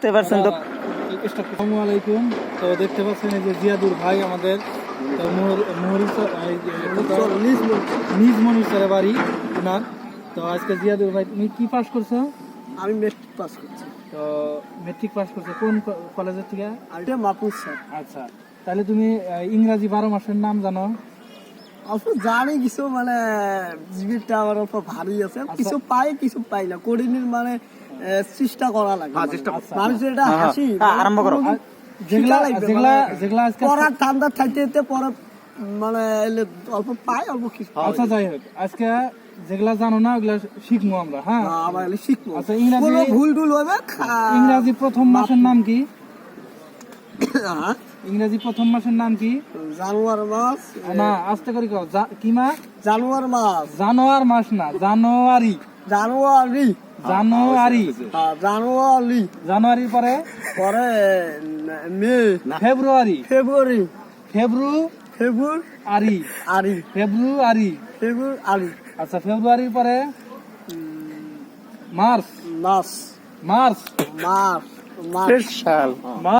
দেখতে পাচ্ছেন তো। আসসালামু আলাইকুম। তো দেখতে পাচ্ছেন এই যে জিয়াদুর ভাই আমাদের নিজ মনিরচরে বাড়ি ওনার। তো আজকে জিয়াদুর ভাই, তুমি কি পাস করছো? আমি মেট্রিক পাস করছি। তো মেট্রিক পাস করছো কোন কলেজের থেকে? এটা মাপুর স্যার। আচ্ছা, তাহলে তুমি ইংরাজি 12 মাসের নাম জানো? অল্প জানি কিছু, মানে জীবিতটা আমার অল্প ভারী আছে। আচ্ছা। কিছু পাই কিছু পাই না, করিনির মানে চেষ্টা করা লাগে। আচ্ছা। মানুষের এটা হাসি আরম্ভ করো। যেগুলা যেগুলা যেগুলা আজকে পড়ার ঠান্ডা থাকতে পরে মানে এলে অল্প পাই, অল্প কিছু পাই। আচ্ছা, যাই হোক, আজকে যেগুলা জানো না ওগুলা শিখবো আমরা। হ্যাঁ, আবার এলে শিখবো। আচ্ছা, ইংরাজি কোনো ভুল টুল হবে ইংরাজি প্রথম মাসের নাম কি? হ্যাঁ, ইংরাজি প্রথম মাসের নাম কি? জানুয়ারি মাস। না, আস্তে করে কও। কি মাস? জানুয়ারি মাস। জানুয়ার মাস না, জানুয়ারি। জানুয়ারি। জানুয়ারি। জানুয়ারি জানুয়ারির পরে পরে মে, ফেব্রুয়ারি। ফেব্রুয়ারি, ফেব্রুয়ারি। আরি, ফেব্রুয়ারি। ফেব্রুয়ারি। আচ্ছা, ফেব্রুয়ারির পরে মার্চ। মাস, মার্চ। March, March. সাল।